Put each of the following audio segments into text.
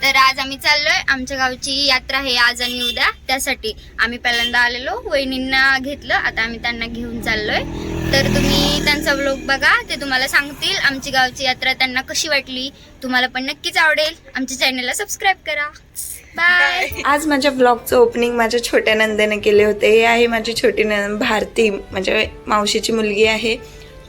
तर आज आम्ही चाललोय, आमच्या गावची यात्रा आहे आज आणि उद्या, त्यासाठी आम्ही पहिल्यांदा आलेलो, वहिनींना घेतलं, आता आम्ही त्यांना घेऊन चाललोय। तर तुम्ही त्यांचा व्लॉग बघा, ते तुम्हाला सांगतील आमची गावची यात्रा त्यांना कशी वाटली, तुम्हाला पण नक्कीच आवडेल। आमच्या चॅनलला सबस्क्राइब करा। बाय। आज माझ्या ब्लॉगचं ओपनिंग माझ्या छोट्या नंदेने केले होते। हे आहे माझी छोटी नंद भारती, म्हणजे मावशीची मुलगी आहे।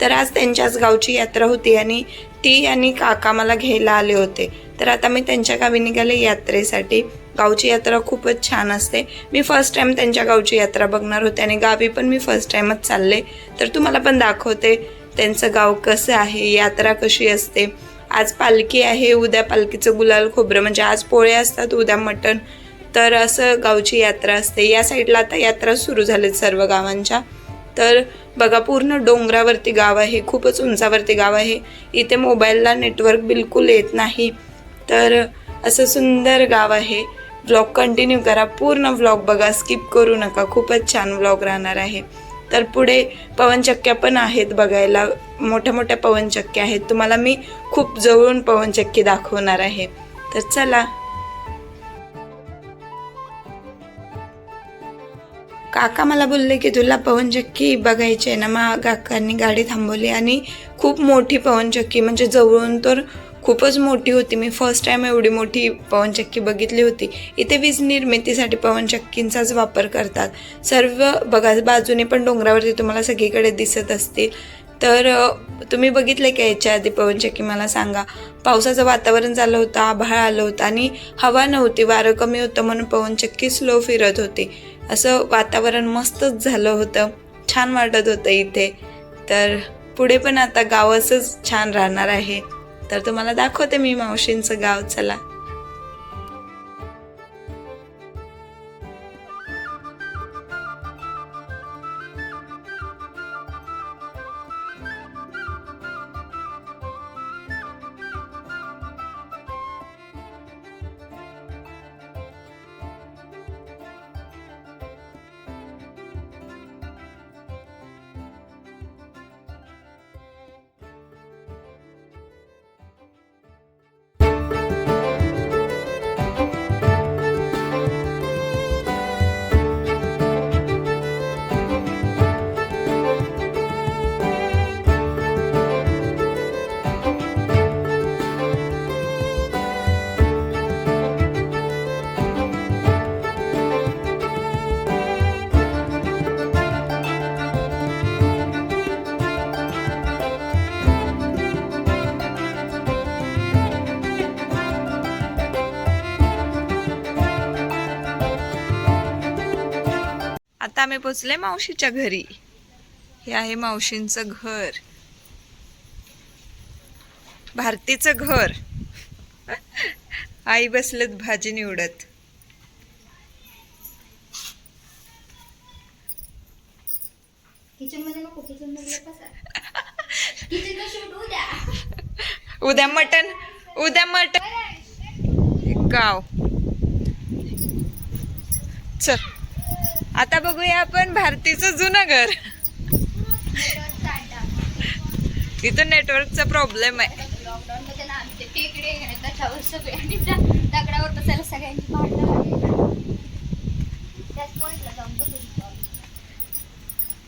तर आज त्यांच्याच गावची यात्रा होती आणि ती आणि काका मला घ्यायला आले होते। तर आता मी त्यांच्या गावी निघाले यात्रेसाठी। गावची यात्रा खूपच छान असते। मी फर्स्ट टाइम त्यांच्या गावची यात्रा बघणार होते आणि गावी पण मी फर्स्ट टाइमच चालले। तर तुम्हाला पण दाखवते त्यांचं गाव कसं आहे, यात्रा कशी असते। आज पालखी आहे, उद्या पालखीचं गुलाल खोबरं, म्हणजे आज पोळे असतात, उद्या मटण। तर असं गावची यात्रा असते। या साईडला आता यात्रा सुरू झालीत सर्व गावांच्या। तर बघा पूर्ण डोंगरावरती गाव आहे, खूपच उंचावरती गाव आहे। इथे मोबाईलला नेटवर्क बिलकुल येत नाही। तर असं सुंदर गाव आहे। व्लॉग कंटिन्यू करा, पूर्ण व्लॉग बघा, स्किप करू नका, खूपच छान व्लॉग राहणार आहे। तर पुढे पवनचक्क्या पण आहेत बघायला, मोठ्या मोठ्या पवनचक्क्या आहेत। तुम्हाला मी खूप जवळून पवनचक्की दाखवणार आहे। तर चला। काका मला बोलले की तुला पवनचक्की बघायची आहे ना। मग काकांनी गाडी थांबवली आणि खूप मोठी पवनचक्की, म्हणजे जवळून तर खूपच मोठी होती। मी फर्स्ट टाइम एवढी मोठी पवनचक्की बघितली होती। इथे वीज निर्मितीसाठी पवनचक्कींचाच वापर करतात सर्व। बघा बाजूने पण डोंगरावरती तुम्हाला सगळीकडे दिसत असतील। तर तुम्ही बघितले का याच्या आधी पवनचक्की, मला सांगा। पावसाचं वातावरण झालं होतं, आभाळ आलं होतं आणि हवा नव्हती, वारं कमी होतं, म्हणून पवनचक्की स्लो फिरत होती। असं वातावरण मस्तच झालं होतं, छान वाटत होतं इथे। तर पुढे पण आता गाव असंच छान राहणार आहे। तर तुम्हाला दाखवते मी मावशींचं गाव, चला। आता आम्ही पोचले मावशीच्या घरी। हे आहे मावशींचं घर, भारतीचं घर। आई बसलेत भाजी निवडत। उद्या मटण, उद्या मटण गाव। चल आता बघूया आपण भारतीचं जुनं घर। इथं नेटवर्कचा प्रॉब्लेम आहे।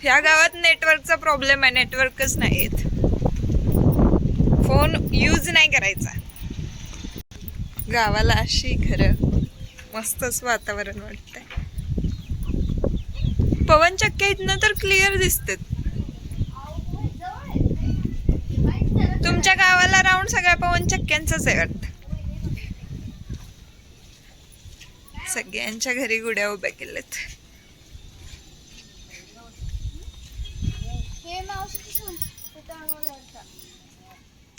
ह्या गावात नेटवर्कचा प्रॉब्लेम आहे, नेटवर्कच नाही येत, फोन यूज नाही करायचा। गावाला अशी घरं, मस्तच वातावरण वाटतंय। पवनचक्क्या इथनं तर क्लिअर दिसतात। तुमच्या गावाला राऊंड सगळ्या पवनचक्क्यांचंच आहे वाटतं। सगळ्यांच्या घरी गुड्या उभ्या केल्यात।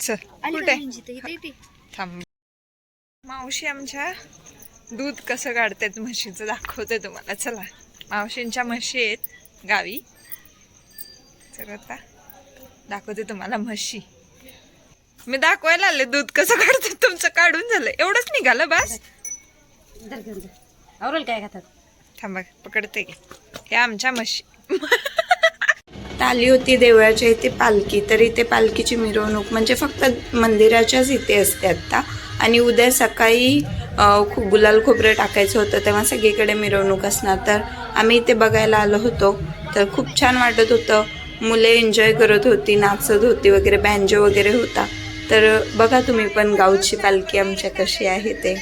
चल कुठे थांब। मावशी आमच्या दूध कसं काढतात म्हशीचं दाखवते तुम्हाला, चला। मावशींच्या म्हशी आहेत गावी, तर आता दाखवते तुम्हाला म्हशी। मी दाखवायला आले दूध कसं काढतात तुमचं। काढून झालं, एवढंच निघालं बस। काय खातात, थांबा पकडते। हे आमच्या म्हशी। आली होती देवळाच्या इथे पालखी, तर इथे पालखीची मिरवणूक म्हणजे फक्त मंदिराच्याच इथे असते आता। आणि उद्या सकाळी खूप गुलाल खोबरं टाकायचं होतं, तेव्हा सगळीकडे मिरवणूक असणार. तर आम्ही ते बघायला आलो होतो. तर खूप छान वाटत होतं. मुले एन्जॉय करत होती, नाचत होती वगैरे, बँजो वगैरे होता. तर बघा तुम्ही पण गावची पालखी आमच्या कशी आहे ते.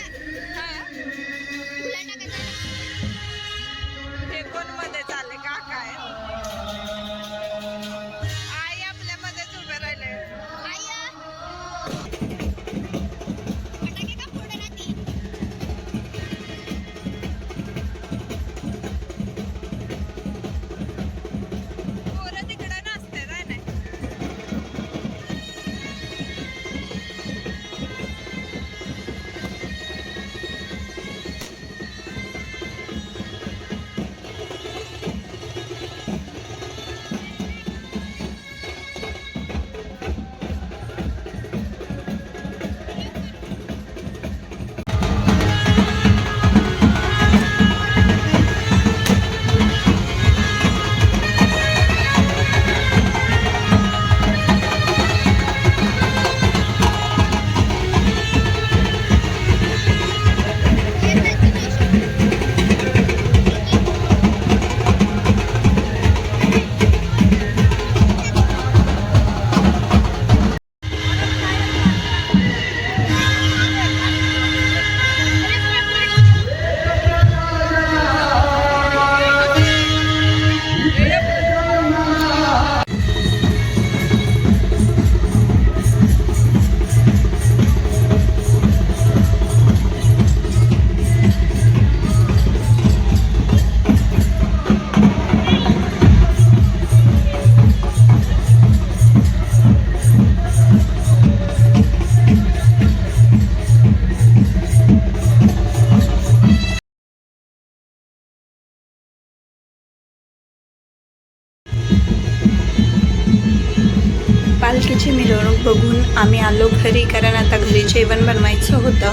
पालखीची मिरवणूक बघून आम्ही आलो घरी, कारण आता घरी जेवण बनवायचं होतं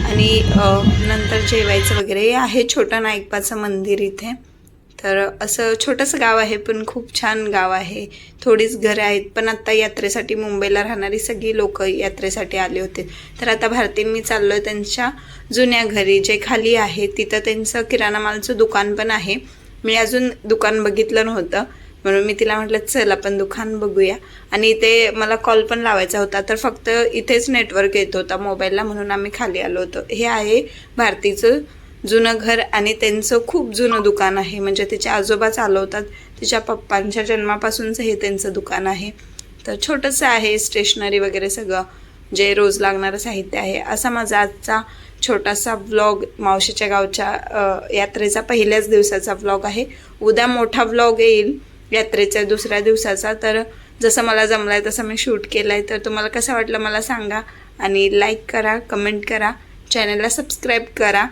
आणि नंतर जेवायचं वगैरे. हे आहे छोटं नाईकबाचं मंदिर इथे. तर असं छोटंसं गाव आहे, पण खूप छान गाव आहे. थोडीच घरं आहेत, पण आता यात्रेसाठी मुंबईला राहणारी सगळी लोक यात्रेसाठी आले होते. तर आता भारतीन मी चाललो आहे त्यांच्या जुन्या घरी, जे खाली आहे. तिथं त्यांचं किराणा मालचं दुकान पण आहे. मी अजून दुकान बघितलं नव्हतं, म्हणून मी तिला म्हटलं चल आपण दुकान बघूया. आणि इथे मला कॉल पण लावायचा होता, तर फक्त इथेच नेटवर्क येत होता मोबाईलला, म्हणून आम्ही खाली आलो होतो. हे आहे भारतीचं जुनं घर आणि त्यांचं खूप जुनं दुकान आहे. म्हणजे तिचे आजोबा चालवतात, तिच्या पप्पांच्या जन्मापासूनचं हे त्यांचं दुकान आहे. तर छोटंसं आहे, स्टेशनरी वगैरे सगळं जे रोज लागणारं साहित्य आहे. असा माझा आजचा छोटासा व्लॉग, मावशीच्या गावच्या यात्रेचा पहिल्याच दिवसाचा व्लॉग आहे. उद्या मोठा व्लॉग येईल यात्रेच्या दुसऱ्या दिवसाचा. तर जसं मला जमलं आहे तसं मी शूट केलं आहे. तर तुम्हाला कसं वाटलं मला सांगा आणि लाईक करा, कमेंट करा, चॅनलला सबस्क्राईब करा.